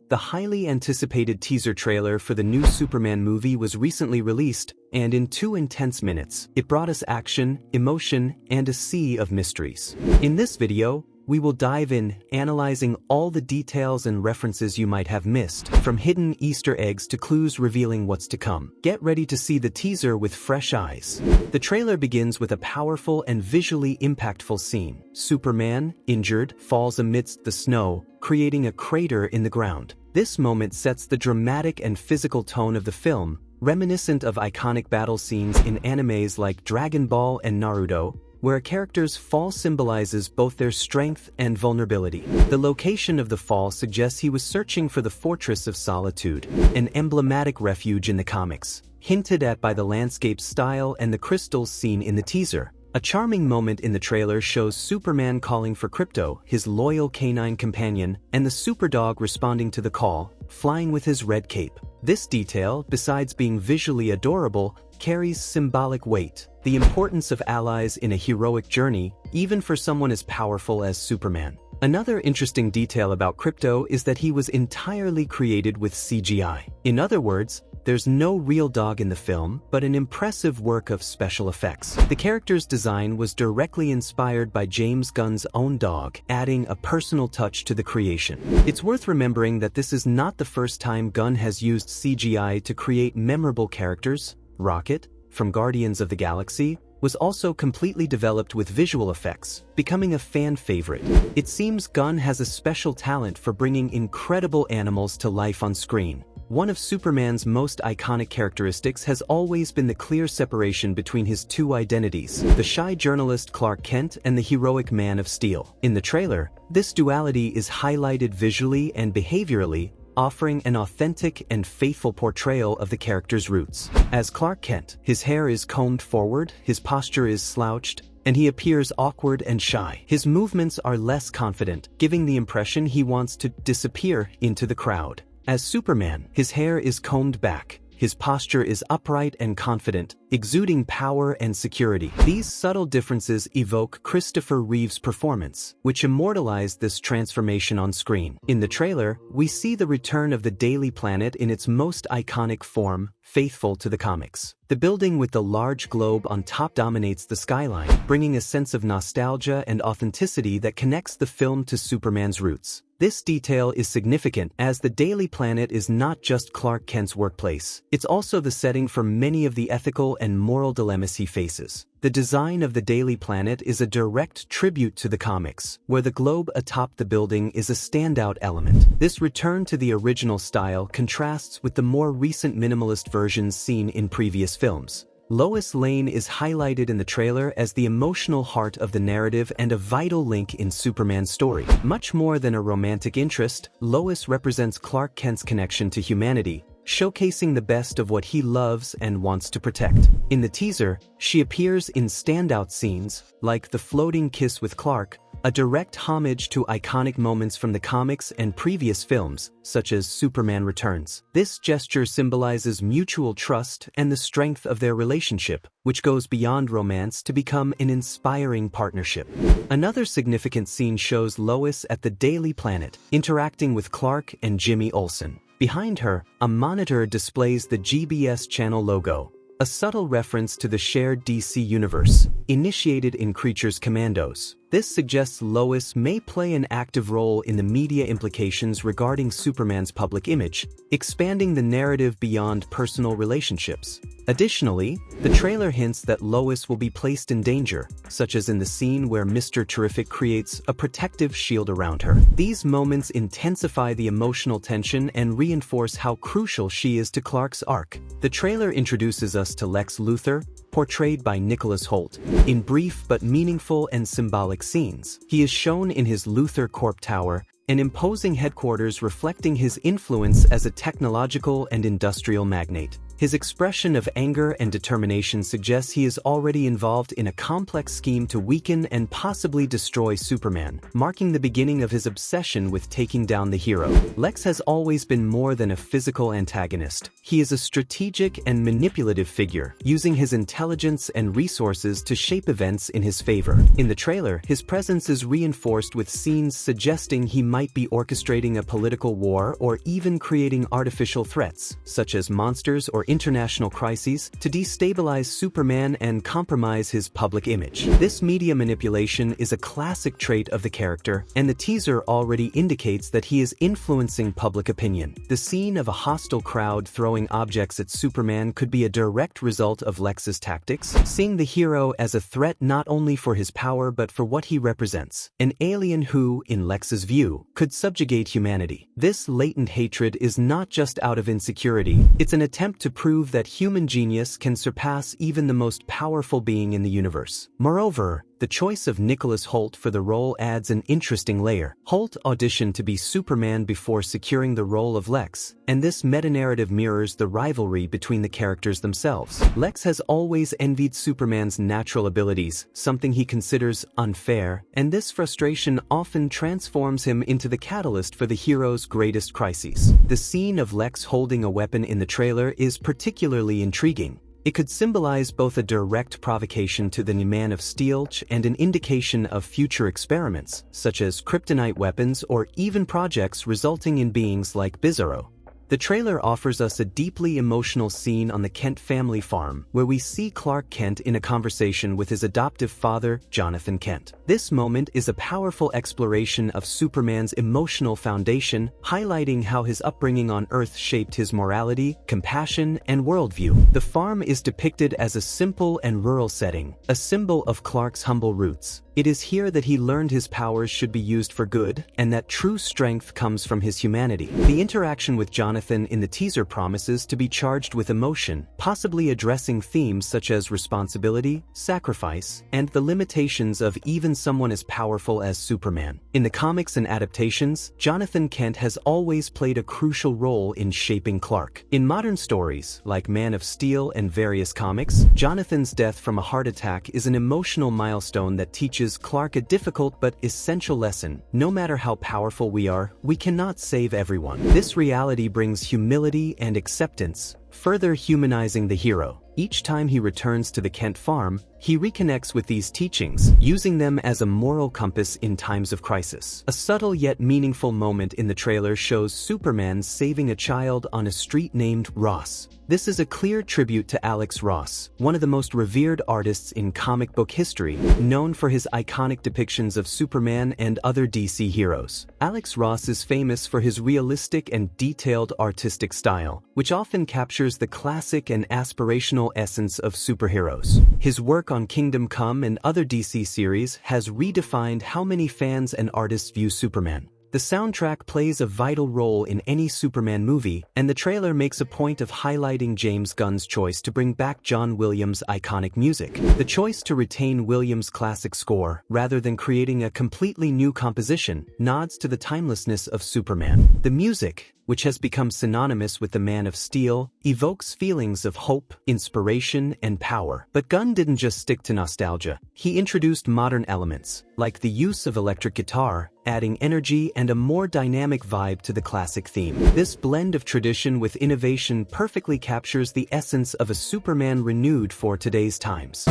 The highly anticipated teaser trailer for the new Superman movie was recently released, and in 2 intense minutes, it brought us action, emotion, and a sea of mysteries. In this video, we will dive in, analyzing all the details and references you might have missed, from hidden Easter eggs to clues revealing what's to come. Get ready to see the teaser with fresh eyes. The trailer begins with a powerful and visually impactful scene. Superman, injured, falls amidst the snow, creating a crater in the ground. This moment sets the dramatic and physical tone of the film, reminiscent of iconic battle scenes in animes like Dragon Ball and Naruto, where a character's fall symbolizes both their strength and vulnerability. The location of the fall suggests he was searching for the Fortress of Solitude, an emblematic refuge in the comics, hinted at by the landscape style and the crystals seen in the teaser. A charming moment in the trailer shows Superman calling for Krypto, his loyal canine companion, and the superdog responding to the call, flying with his red cape. This detail, besides being visually adorable, carries symbolic weight. The importance of allies in a heroic journey, even for someone as powerful as Superman. Another interesting detail about Krypto is that he was entirely created with CGI. In other words, there's no real dog in the film, but an impressive work of special effects. The character's design was directly inspired by James Gunn's own dog, adding a personal touch to the creation. It's worth remembering that this is not the first time Gunn has used CGI to create memorable characters. Rocket, from Guardians of the Galaxy, was also completely developed with visual effects, becoming a fan favorite. It seems Gunn has a special talent for bringing incredible animals to life on screen. One of Superman's most iconic characteristics has always been the clear separation between his two identities, the shy journalist Clark Kent and the heroic Man of Steel. In the trailer, this duality is highlighted visually and behaviorally, offering an authentic and faithful portrayal of the character's roots. As Clark Kent, his hair is combed forward, his posture is slouched, and he appears awkward and shy. His movements are less confident, giving the impression he wants to disappear into the crowd. As Superman, his hair is combed back, his posture is upright and confident, exuding power and security. These subtle differences evoke Christopher Reeve's performance, which immortalized this transformation on screen. In the trailer, we see the return of the Daily Planet in its most iconic form, faithful to the comics. The building with the large globe on top dominates the skyline, bringing a sense of nostalgia and authenticity that connects the film to Superman's roots. This detail is significant as the Daily Planet is not just Clark Kent's workplace, it's also the setting for many of the ethical and moral dilemmas he faces. The design of the Daily Planet is a direct tribute to the comics, where the globe atop the building is a standout element. This return to the original style contrasts with the more recent minimalist versions seen in previous films. Lois Lane is highlighted in the trailer as the emotional heart of the narrative and a vital link in Superman's story. Much more than a romantic interest, Lois represents Clark Kent's connection to humanity, showcasing the best of what he loves and wants to protect. In the teaser, she appears in standout scenes, like the floating kiss with Clark, a direct homage to iconic moments from the comics and previous films, such as Superman Returns. This gesture symbolizes mutual trust and the strength of their relationship, which goes beyond romance to become an inspiring partnership. Another significant scene shows Lois at the Daily Planet, interacting with Clark and Jimmy Olsen. Behind her, a monitor displays the GBS channel logo, a subtle reference to the shared DC universe, initiated in Creature's Commandos. This suggests Lois may play an active role in the media implications regarding Superman's public image, expanding the narrative beyond personal relationships. Additionally, the trailer hints that Lois will be placed in danger, such as in the scene where Mr. Terrific creates a protective shield around her. These moments intensify the emotional tension and reinforce how crucial she is to Clark's arc. The trailer introduces us to Lex Luthor, portrayed by Nicholas Hoult, in brief but meaningful and symbolic scenes. He is shown in his Luthor Corp Tower, an imposing headquarters reflecting his influence as a technological and industrial magnate. His expression of anger and determination suggests he is already involved in a complex scheme to weaken and possibly destroy Superman, marking the beginning of his obsession with taking down the hero. Lex has always been more than a physical antagonist. He is a strategic and manipulative figure, using his intelligence and resources to shape events in his favor. In the trailer, his presence is reinforced with scenes suggesting he might be orchestrating a political war or even creating artificial threats, such as monsters or international crises, to destabilize Superman and compromise his public image. This media manipulation is a classic trait of the character, and the teaser already indicates that he is influencing public opinion. The scene of a hostile crowd throwing objects at Superman could be a direct result of Lex's tactics, seeing the hero as a threat not only for his power but for what he represents, an alien who, in Lex's view, could subjugate humanity. This latent hatred is not just out of insecurity, it's an attempt to prove that human genius can surpass even the most powerful being in the universe. Moreover, the choice of Nicholas Hoult for the role adds an interesting layer. Hoult auditioned to be Superman before securing the role of Lex, and this meta-narrative mirrors the rivalry between the characters themselves. Lex has always envied Superman's natural abilities, something he considers unfair, and this frustration often transforms him into the catalyst for the hero's greatest crises. The scene of Lex holding a weapon in the trailer is particularly intriguing. It could symbolize both a direct provocation to the Man of Steel and an indication of future experiments, such as kryptonite weapons or even projects resulting in beings like Bizarro. The trailer offers us a deeply emotional scene on the Kent family farm, where we see Clark Kent in a conversation with his adoptive father, Jonathan Kent. This moment is a powerful exploration of Superman's emotional foundation, highlighting how his upbringing on Earth shaped his morality, compassion, and worldview. The farm is depicted as a simple and rural setting, a symbol of Clark's humble roots. It is here that he learned his powers should be used for good, and that true strength comes from his humanity. The interaction with Jonathan in the teaser promises to be charged with emotion, possibly addressing themes such as responsibility, sacrifice, and the limitations of even someone as powerful as Superman. In the comics and adaptations, Jonathan Kent has always played a crucial role in shaping Clark. In modern stories, like Man of Steel and various comics, Jonathan's death from a heart attack is an emotional milestone that teaches Clark a difficult but essential lesson. No matter how powerful we are, we cannot save everyone. This reality brings humility and acceptance, further humanizing the hero. Each time he returns to the Kent farm, he reconnects with these teachings, using them as a moral compass in times of crisis. A subtle yet meaningful moment in the trailer shows Superman saving a child on a street named Ross. This is a clear tribute to Alex Ross, one of the most revered artists in comic book history, known for his iconic depictions of Superman and other DC heroes. Alex Ross is famous for his realistic and detailed artistic style, which often captures the classic and aspirational essence of superheroes. His work on Kingdom Come and other DC series has redefined how many fans and artists view Superman. The soundtrack plays a vital role in any Superman movie, and the trailer makes a point of highlighting James Gunn's choice to bring back John Williams' iconic music. The choice to retain Williams' classic score, rather than creating a completely new composition, nods to the timelessness of Superman. The music, which has become synonymous with the Man of Steel, evokes feelings of hope, inspiration, and power. But Gunn didn't just stick to nostalgia. He introduced modern elements, like the use of electric guitar, adding energy and a more dynamic vibe to the classic theme. This blend of tradition with innovation perfectly captures the essence of a Superman renewed for today's times.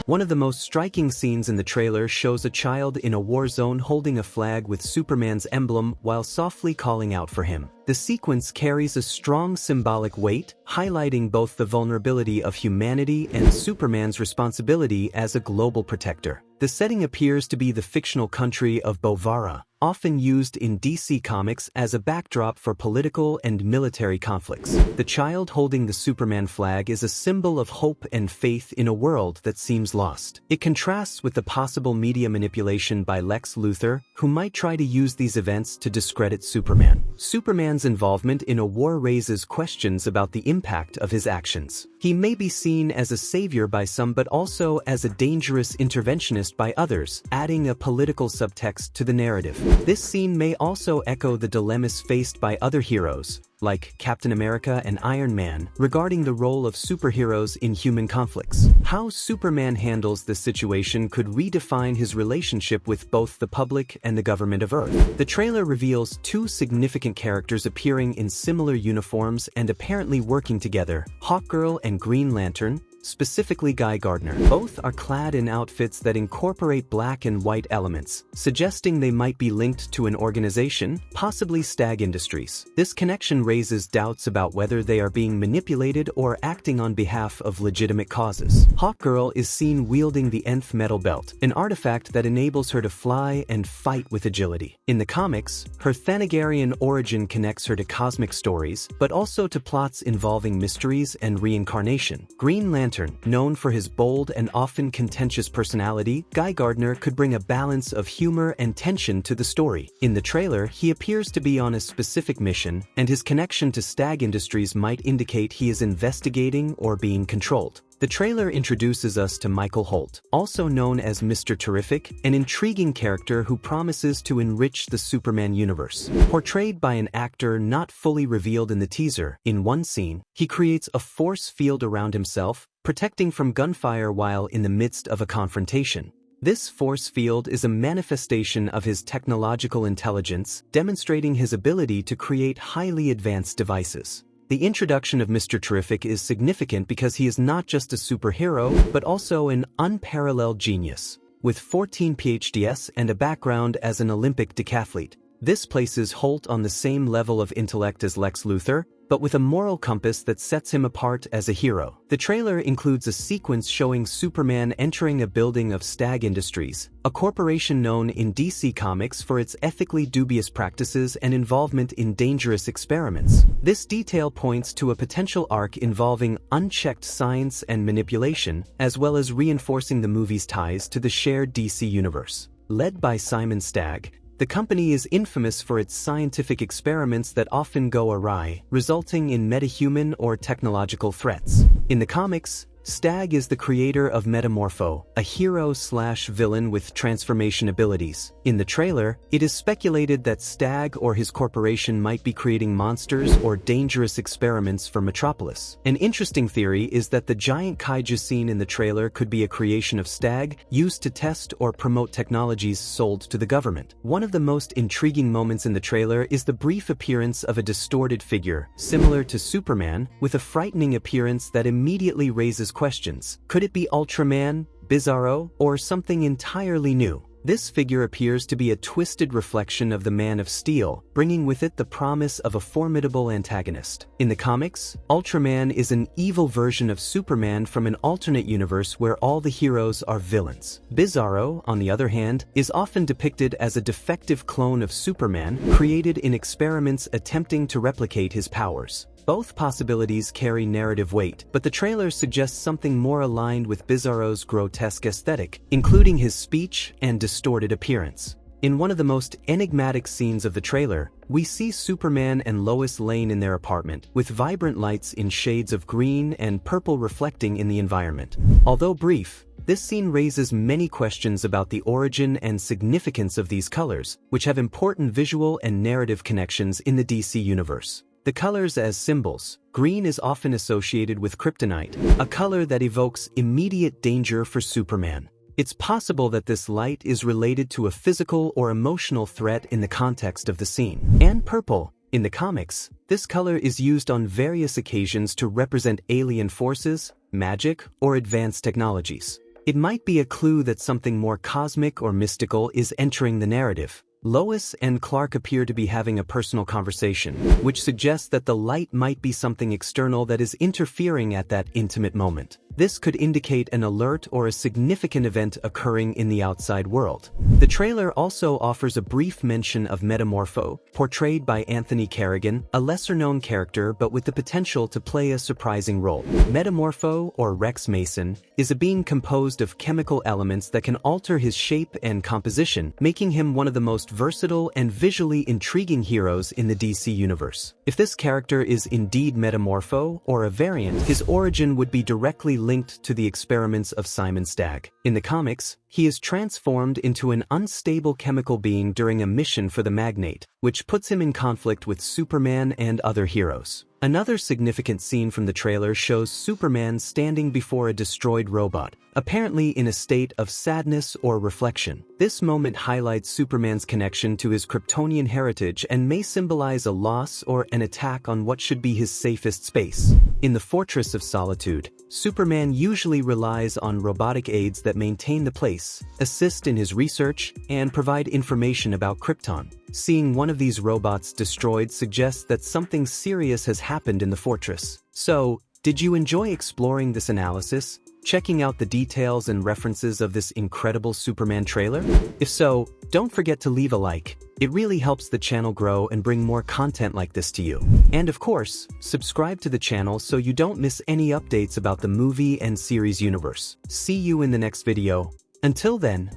One of the most striking scenes in the trailer shows a child in a war zone holding a flag with Superman's emblem while softly calling out for him. The sequence carries a strong symbolic weight, highlighting both the vulnerability of humanity and Superman's responsibility as a global protector. The setting appears to be the fictional country of Bovara, often used in DC Comics as a backdrop for political and military conflicts. The child holding the Superman flag is a symbol of hope and faith in a world that seems lost. It contrasts with the possible media manipulation by Lex Luthor, who might try to use these events to discredit Superman. Superman's involvement in a war raises questions about the impact of his actions. He may be seen as a savior by some but also as a dangerous interventionist by others, adding a political subtext to the narrative. This scene may also echo the dilemmas faced by other heroes, like Captain America and Iron Man, regarding the role of superheroes in human conflicts. How Superman handles this situation could redefine his relationship with both the public and the government of Earth. The trailer reveals two significant characters appearing in similar uniforms and apparently working together: Hawkgirl and Green Lantern, specifically Guy Gardner. Both are clad in outfits that incorporate black and white elements, suggesting they might be linked to an organization, possibly Stagg Industries. This connection raises doubts about whether they are being manipulated or acting on behalf of legitimate causes. Hawkgirl is seen wielding the Nth Metal Belt, an artifact that enables her to fly and fight with agility. In the comics, her Thanagarian origin connects her to cosmic stories, but also to plots involving mysteries and reincarnation. Green Lantern, known for his bold and often contentious personality, Guy Gardner could bring a balance of humor and tension to the story. In the trailer, he appears to be on a specific mission, and his connection to Stagg Industries might indicate he is investigating or being controlled. The trailer introduces us to Michael Holt, also known as Mr. Terrific, an intriguing character who promises to enrich the Superman universe. Portrayed by an actor not fully revealed in the teaser, in one scene, he creates a force field around himself, protecting from gunfire while in the midst of a confrontation. This force field is a manifestation of his technological intelligence, demonstrating his ability to create highly advanced devices. The introduction of Mr. Terrific is significant because he is not just a superhero, but also an unparalleled genius. With 14 PhDs and a background as an Olympic decathlete, this places Holt on the same level of intellect as Lex Luthor, but with a moral compass that sets him apart as a hero. The trailer includes a sequence showing Superman entering a building of Stagg Industries, a corporation known in DC Comics for its ethically dubious practices and involvement in dangerous experiments. This detail points to a potential arc involving unchecked science and manipulation, as well as reinforcing the movie's ties to the shared DC universe. Led by Simon Stagg, the company is infamous for its scientific experiments that often go awry, resulting in metahuman or technological threats. In the comics, Stagg is the creator of Metamorpho, a hero/villain with transformation abilities. In the trailer, it is speculated that Stagg or his corporation might be creating monsters or dangerous experiments for Metropolis. An interesting theory is that the giant kaiju scene in the trailer could be a creation of Stagg, used to test or promote technologies sold to the government. One of the most intriguing moments in the trailer is the brief appearance of a distorted figure, similar to Superman, with a frightening appearance that immediately raises questions. Could it be Ultraman, Bizarro, or something entirely new? This figure appears to be a twisted reflection of the Man of Steel, bringing with it the promise of a formidable antagonist. In the comics, Ultraman is an evil version of Superman from an alternate universe where all the heroes are villains. Bizarro, on the other hand, is often depicted as a defective clone of Superman, created in experiments attempting to replicate his powers. Both possibilities carry narrative weight, but the trailer suggests something more aligned with Bizarro's grotesque aesthetic, including his speech and distorted appearance. In one of the most enigmatic scenes of the trailer, we see Superman and Lois Lane in their apartment, with vibrant lights in shades of green and purple reflecting in the environment. Although brief, this scene raises many questions about the origin and significance of these colors, which have important visual and narrative connections in the DC universe. The colors as symbols. Green is often associated with kryptonite, a color that evokes immediate danger for Superman. It's possible that this light is related to a physical or emotional threat in the context of the scene. And purple. In the comics, this color is used on various occasions to represent alien forces, magic, or advanced technologies. It might be a clue that something more cosmic or mystical is entering the narrative. Lois and Clark appear to be having a personal conversation, which suggests that the light might be something external that is interfering at that intimate moment. This could indicate an alert or a significant event occurring in the outside world. The trailer also offers a brief mention of Metamorpho, portrayed by Anthony Carrigan, a lesser-known character but with the potential to play a surprising role. Metamorpho, or Rex Mason, is a being composed of chemical elements that can alter his shape and composition, making him one of the most versatile and visually intriguing heroes in the DC universe. If this character is indeed Metamorpho, or a variant, his origin would be directly linked to the experiments of Simon Stagg. In the comics, he is transformed into an unstable chemical being during a mission for the Magnate, which puts him in conflict with Superman and other heroes. Another significant scene from the trailer shows Superman standing before a destroyed robot, apparently in a state of sadness or reflection. This moment highlights Superman's connection to his Kryptonian heritage and may symbolize a loss or an attack on what should be his safest space. In the Fortress of Solitude, Superman usually relies on robotic aides that maintain the place, assist in his research, and provide information about Krypton. Seeing one of these robots destroyed suggests that something serious has happened in the fortress. So, did you enjoy exploring this analysis, checking out the details and references of this incredible Superman trailer? If so, don't forget to leave a like. It really helps the channel grow and bring more content like this to you. And of course, subscribe to the channel so you don't miss any updates about the movie and series universe. See you in the next video. Until then,